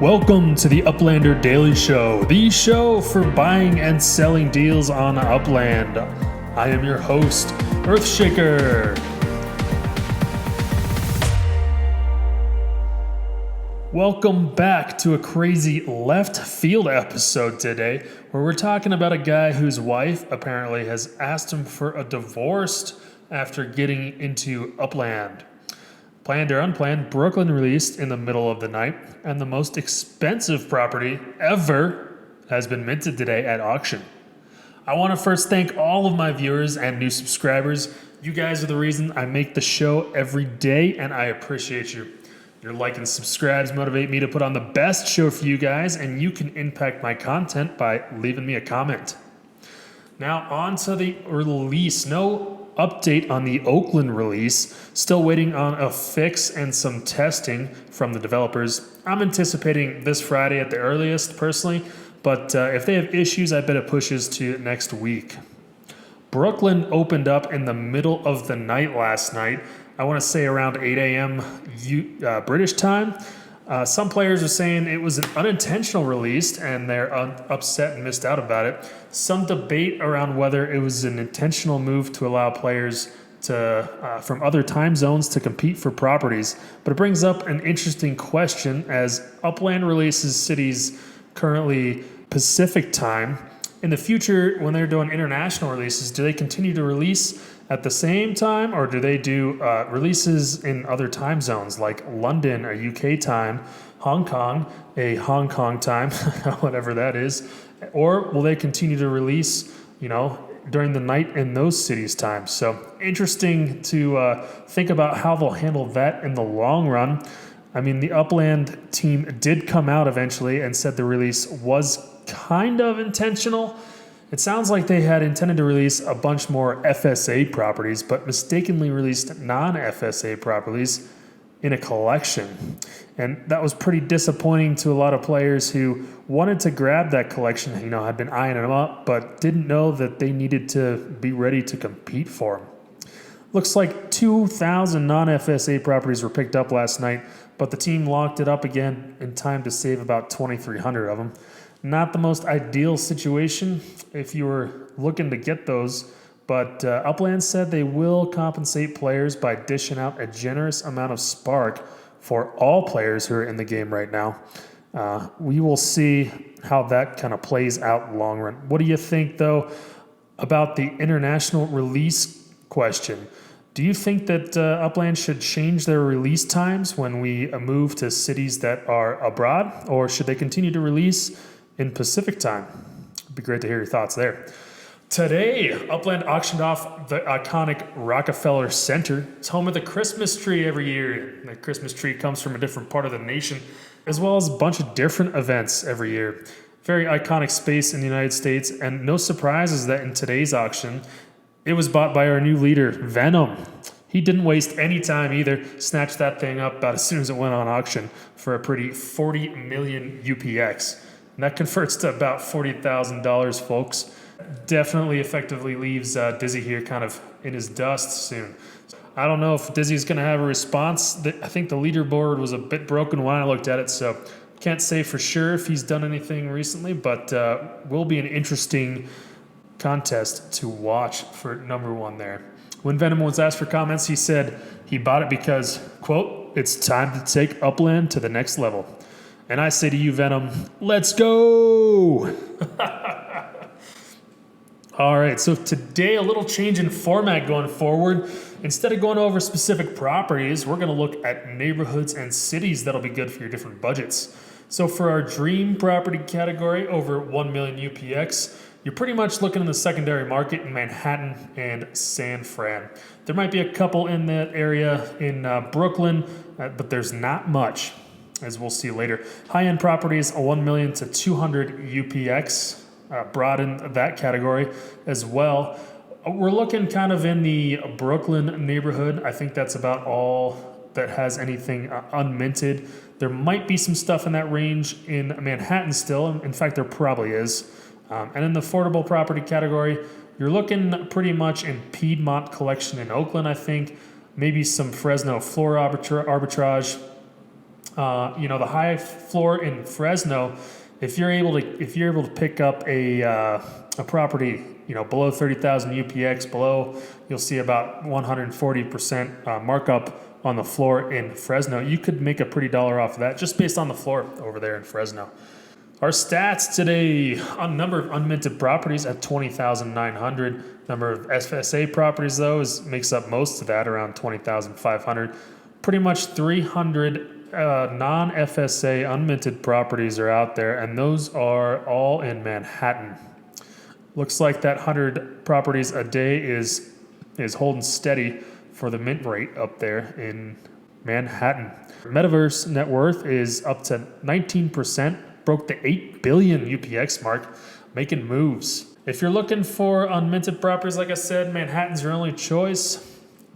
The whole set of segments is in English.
Welcome to the Uplander Daily Show, the show for buying and selling deals on Upland. I am your host, Earthshaker. Welcome back to a crazy left field episode today, where we're talking about a guy whose wife apparently has asked him for a divorce after getting into Upland. Planned or unplanned, Brooklyn released in the middle of the night, and the most expensive property ever has been minted today at auction. I want to first thank all of my viewers and new subscribers. You guys are the reason I make the show every day, and I appreciate you. Your like and subscribes motivate me to put on the best show for you guys, and you can impact my content by leaving me a comment. Now on to the release. No update on the Oakland release. Still waiting on a fix and some testing from the developers. I'm anticipating this Friday at the earliest, personally, but if they have issues, I bet it pushes to next week. Brooklyn opened up in the middle of the night last night. I want to say around 8 a.m. British time. Some players are saying it was an unintentional release and they're upset and missed out about it. Some debate around whether it was an intentional move to allow players from other time zones to compete for properties. But it brings up an interesting question, as Upland releases cities currently Pacific time. In the future, when they're doing international releases, do they continue to release at the same time, or do they do releases in other time zones like London, a UK time, Hong Kong, a Hong Kong time, whatever that is, or will they continue to release, during the night in those cities' times? So interesting to think about how they'll handle that in the long run. I mean, the Upland team did come out eventually and said the release was kind of intentional. It sounds like they had intended to release a bunch more FSA properties, but mistakenly released non-FSA properties in a collection. And that was pretty disappointing to a lot of players who wanted to grab that collection, had been eyeing them up, but didn't know that they needed to be ready to compete for them. Looks like 2,000 non-FSA properties were picked up last night, but the team locked it up again in time to save about 2,300 of them. Not the most ideal situation if you were looking to get those, but Upland said they will compensate players by dishing out a generous amount of spark for all players who are in the game right now. We will see how that kind of plays out long run. What do you think, though, about the international release question? Do you think that Upland should change their release times when we move to cities that are abroad, or should they continue to release in Pacific time? It'd be great to hear your thoughts there. Today, Upland auctioned off the iconic Rockefeller Center. It's home of the Christmas tree every year. The Christmas tree comes from a different part of the nation, as well as a bunch of different events every year. Very iconic space in the United States, and no surprises that in today's auction, it was bought by our new leader, Venom. He didn't waste any time either. Snatched that thing up about as soon as it went on auction for a pretty 40 million UPX. And that converts to about $40,000, folks. Definitely effectively leaves Dizzy here kind of in his dust soon. I don't know if Dizzy's going to have a response. I think the leaderboard was a bit broken when I looked at it, so can't say for sure if he's done anything recently, but will be an interesting contest to watch for number one there. When Venom was asked for comments, he said he bought it because, quote, "It's time to take Upland to the next level." And I say to you, Venom, let's go! All right, so today a little change in format going forward. Instead of going over specific properties, we're going to look at neighborhoods and cities that'll be good for your different budgets. So for our dream property category over 1 million UPX, you're pretty much looking in the secondary market in Manhattan and San Fran. There might be a couple in that area in Brooklyn, but there's not much, as we'll see later. High-end properties, 1 million to 200 UPX, broaden that category as well. We're looking kind of in the Brooklyn neighborhood. I think that's about all that has anything unminted. There might be some stuff in that range in Manhattan still. In fact, there probably is. And in the affordable property category, you're looking pretty much in Piedmont collection in Oakland, I think. Maybe some Fresno floor arbitrage. The high floor in Fresno, if you're able to pick up a property, below 30,000 UPX below, you'll see about 140% markup on the floor in Fresno. You could make a pretty dollar off of that just based on the floor over there in Fresno. Our stats today: on number of unminted properties at 20,900. Number of FSA properties though makes up most of that, around 20,500. Pretty much 300 non-FSA unminted properties are out there, and those are all in Manhattan. Looks like that 100 properties a day is holding steady for the mint rate up there in Manhattan. Metaverse net worth is up to 19%, broke the 8 billion UPX mark, making moves. If you're looking for unminted properties, like I said, Manhattan's your only choice.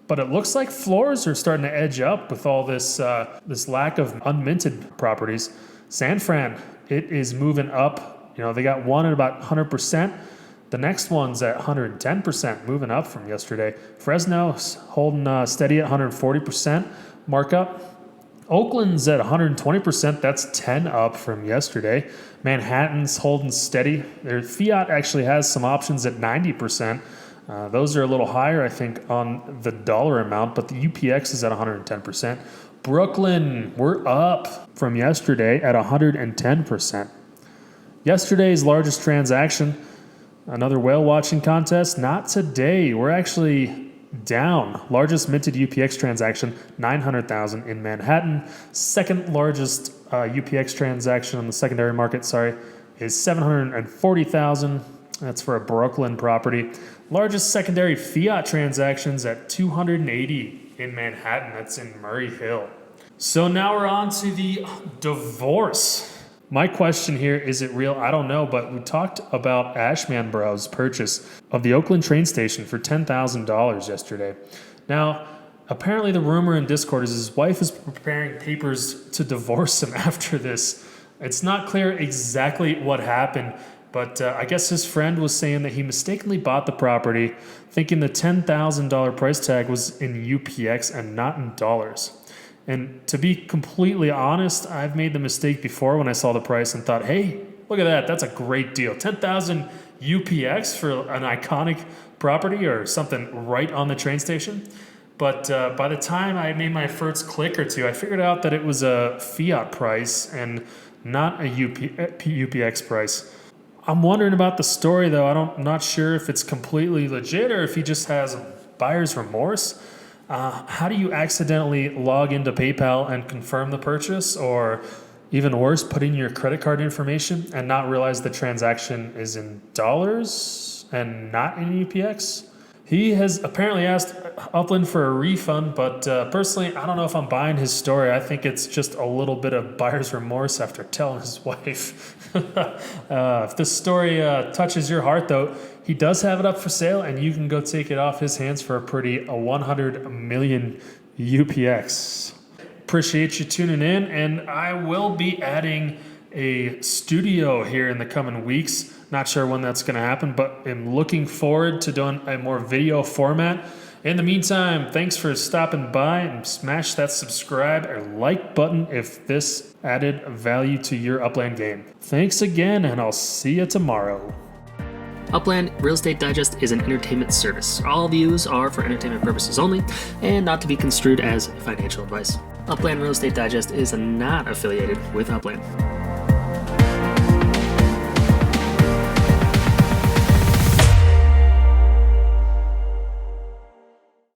But it looks like floors are starting to edge up with all this lack of unminted properties. San Fran, it is moving up. They got one at about 100%. The next one's at 110%, moving up from yesterday. Fresno's holding steady at 140% markup. Oakland's at 120%. That's 10 up from yesterday. Manhattan's holding steady. Their fiat actually has some options at 90%. Those are a little higher, I think, on the dollar amount, but the UPX is at 110%. Brooklyn, we're up from yesterday at 110%. Yesterday's largest transaction, another whale watching contest, not today. We're actually down. Largest minted UPX transaction, 900,000 in Manhattan. Second largest UPX transaction on the secondary market, is 740,000. That's for a Brooklyn property. Largest secondary fiat transactions at 280 in Manhattan. That's in Murray Hill. So now we're on to the divorce. My question here, is it real? I don't know, but we talked about Ashman Bro's purchase of the Oakland train station for $10,000 yesterday. Now, apparently the rumor in Discord is his wife is preparing papers to divorce him after this. It's not clear exactly what happened, but I guess his friend was saying that he mistakenly bought the property thinking the $10,000 price tag was in UPX and not in dollars. And to be completely honest, I've made the mistake before when I saw the price and thought, hey, look at that. That's a great deal. 10,000 UPX for an iconic property or something right on the train station. But by the time I made my first click or two, I figured out that it was a fiat price and not a UPX price. I'm wondering about the story, though. I'm not sure if it's completely legit or if he just has buyer's remorse. How do you accidentally log into PayPal and confirm the purchase, or even worse, put in your credit card information and not realize the transaction is in dollars and not in UPX? He has apparently asked Upland for a refund, but personally, I don't know if I'm buying his story. I think it's just a little bit of buyer's remorse after telling his wife. If this story touches your heart, though, he does have it up for sale, and you can go take it off his hands for a 100 million UPX. Appreciate you tuning in, and I will be adding a studio here in the coming weeks. Not sure when that's going to happen, but I'm looking forward to doing a more video format. In the meantime, thanks for stopping by, and smash that subscribe or like button if this added value to your Upland game. Thanks again, and I'll see you tomorrow. Upland Real Estate Digest is an entertainment service. All views are for entertainment purposes only and not to be construed as financial advice. Upland Real Estate Digest is not affiliated with Upland.